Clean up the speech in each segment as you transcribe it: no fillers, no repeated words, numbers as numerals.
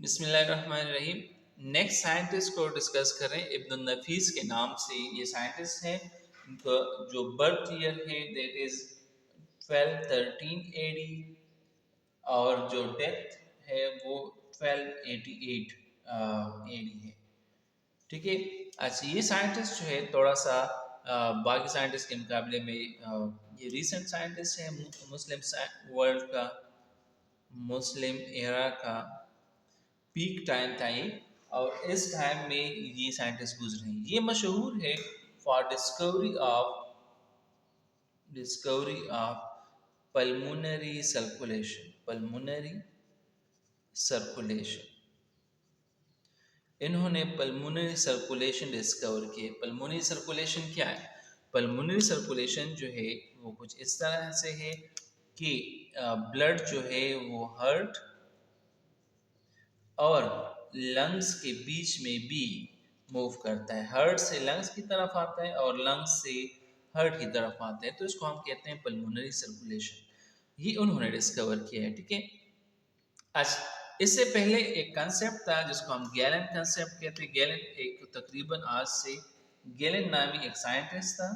बिस्मिल्लाहिर्रहमानिर्रहीम। Next scientist को discuss करें, इब्न नफीस के नाम से ये साइंटिस्ट हैं। इनका जो बर्थ ईयर है दैट इज 1213 AD और जो डेथ है वो 1288 AD है। ठीक है। अच्छा, ये साइंटिस्ट जो है थोड़ा सा बाकी साइंटिस्ट के मुकाबले में ये रिसेंट साइंटिस्ट है। मुस्लिम वर्ल्ड का, मुस्लिम एरा का पीक टाइम था ये, और इस टाइम में ये साइंटिस्ट गुजरे हैं। ये मशहूर है for discovery of pulmonary circulation. इन्होंने पल्मोनरी सर्कुलेशन डिस्कवर किए। पल्मोनरी सर्कुलेशन क्या है? पल्मोनरी सर्कुलेशन जो है वो कुछ इस तरह से है कि ब्लड जो है वो हार्ट और लंग्स के बीच में भी मूव करता है। हार्ट से लंग्स की तरफ आता है और लंग्स से हार्ट की तरफ आता है, तो इसको हम कहते हैं पल्मोनरी सर्कुलेशन। ये उन्होंने डिस्कवर किया है। ठीक है। अच्छा, इससे पहले एक कंसेप्ट था जिसको हम गैलन कंसेप्ट कहते हैं। गैलन एक तकरीबन आज से गैलन नामी एक साइंटिस्ट था।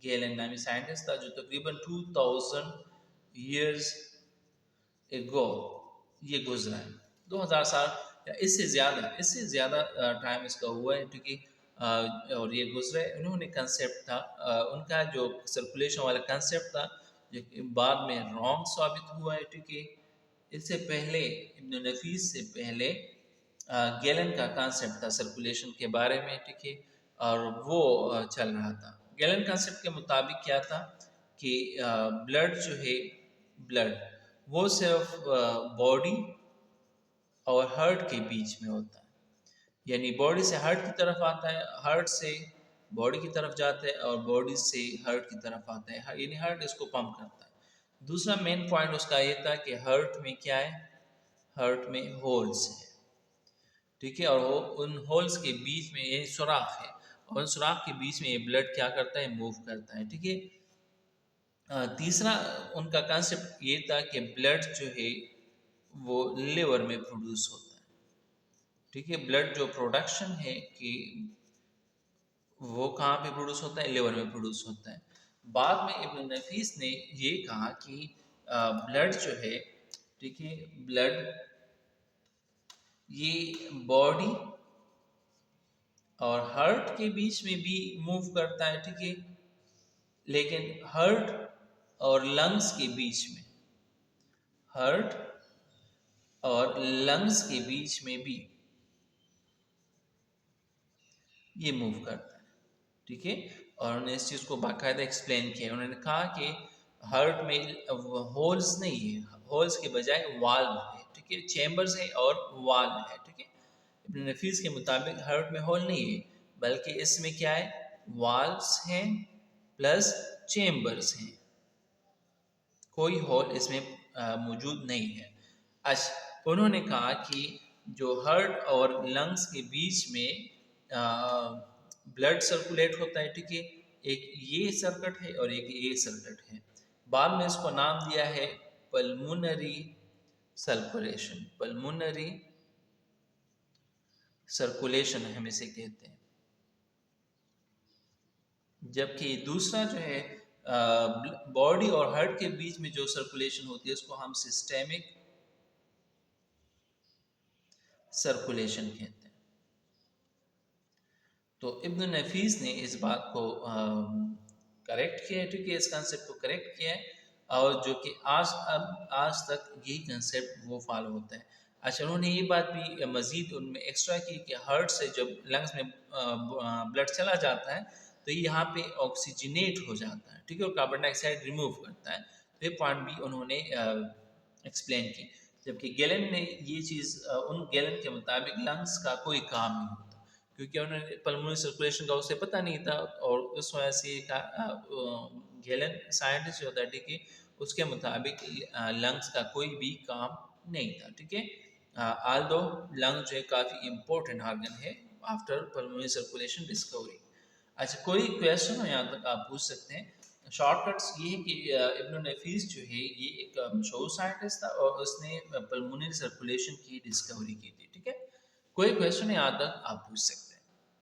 गैलन नामी साइंटिस्ट था जो तकरीबन 2000 ईयर्स एगो ये गुजरा है। 2000 साल या इससे ज़्यादा टाइम इसका हुआ है। क्योंकि और ये गुजरा है। उन्होंने कंसेप्ट था, उनका जो सर्कुलेशन वाला कंसेप्ट था जो कि बाद में रॉन्ग साबित हुआ है। ठीक है। इससे पहले इब्न नफीस से पहले गैलन का कंसेप्ट था सर्कुलेशन के बारे में। ठीक है। और वो चल रहा था। गैलन कंसेप्ट के मुताबिक क्या था कि ब्लड जो है, ब्लड वो सिर्फ बॉडी और हार्ट के बीच में होता है। यानी बॉडी से हार्ट की तरफ आता है, हार्ट से बॉडी की तरफ जाता है और बॉडी से हार्ट की तरफ आता है। यानी हार्ट इसको पंप करता है। दूसरा मेन पॉइंट उसका ये था कि हार्ट में क्या है, हार्ट में होल्स है। ठीक है। और वो उन होल्स के बीच में ये सुराख है, और उन सुराख के बीच में ये ब्लड क्या करता है, मूव करता है। ठीक है। तीसरा उनका कंसेप्ट ये था कि ब्लड जो है वो लिवर में प्रोड्यूस होता है। ठीक है। ब्लड जो प्रोडक्शन है कि वो कहाँ पे प्रोड्यूस होता है, लिवर में प्रोड्यूस होता है। बाद में इब्न नफीस ने ये कहा कि ब्लड जो है, ठीक है, ब्लड ये बॉडी और हार्ट के बीच में भी मूव करता है। ठीक है। लेकिन हार्ट और लंग्स के बीच में, हार्ट और लंग्स के बीच में भी ये मूव करता है। ठीक है। और उन्होंने इस चीज़ को बाकायदा एक्सप्लेन किया। उन्होंने कहा कि हार्ट में होल्स नहीं है, होल्स के बजाय वाल्व है। ठीक है। चैम्बर्स है और वाल्व है। ठीक है। इब्न नफीस के मुताबिक हार्ट में होल नहीं है, बल्कि इसमें क्या है, वाल्व्स हैं प्लस चैम्बर्स हैं। कोई होल इसमें मौजूद नहीं है। अच्छा, उन्होंने कहा कि जो हार्ट और लंग्स के बीच में ब्लड सर्कुलेट होता है। ठीक है। एक ये सर्किट है और एक ये सर्किट है। बाद में इसको नाम दिया है पल्मोनरी सर्कुलेशन। पल्मोनरी सर्कुलेशन हम इसे कहते हैं। जबकि दूसरा जो है बॉडी और हार्ट के बीच में जो सर्कुलेशन होती है उसको हम सिस्टेमिक सर्कुलेशन कहते हैं। तो इब्न नफीस ने इस बात को करेक्ट किया है। ठीक है। इस कंसेप्ट को करेक्ट किया है, और जो कि आज तक यही कंसेप्ट वो फॉलो होता है। अच्छा, उन्होंने ये बात भी मज़ीद उनमें एक्स्ट्रा की कि हार्ट से जब लंग्स में ब्लड चला जाता है तो ये यहाँ पे ऑक्सीजनेट हो जाता है। ठीक है। और कार्बन डाइऑक्साइड रिमूव करता है। तो ये पॉइंट भी उन्होंने एक्सप्लेन की। जबकि गैलन ने ये चीज़ उन गैलन के मुताबिक लंग्स का कोई काम नहीं होता, क्योंकि उन्होंने पल्मोनरी सर्कुलेशन का उसे पता नहीं था। और उस वजह से गैलन साइंटिस्ट जो था, ठीक है, उसके मुताबिक लंग्स का कोई भी काम नहीं था। ठीक है। आल्दो लंग जो है काफ़ी इम्पोर्टेंट ऑर्गन है आफ्टर पल्मोनरी सर्कुलेशन डिस्कवरी। अच्छा, कोई क्वेश्चन हो यहाँ तक आप पूछ सकते हैं। शॉर्टकट्स ये है कि इब्न नफीस जो है ये एक मशहूर साइंटिस्ट था और उसने पल्मोनरी सर्कुलेशन की डिस्कवरी की थी। ठीक है। कोई क्वेश्चन यहाँ तक आप पूछ सकते हैं।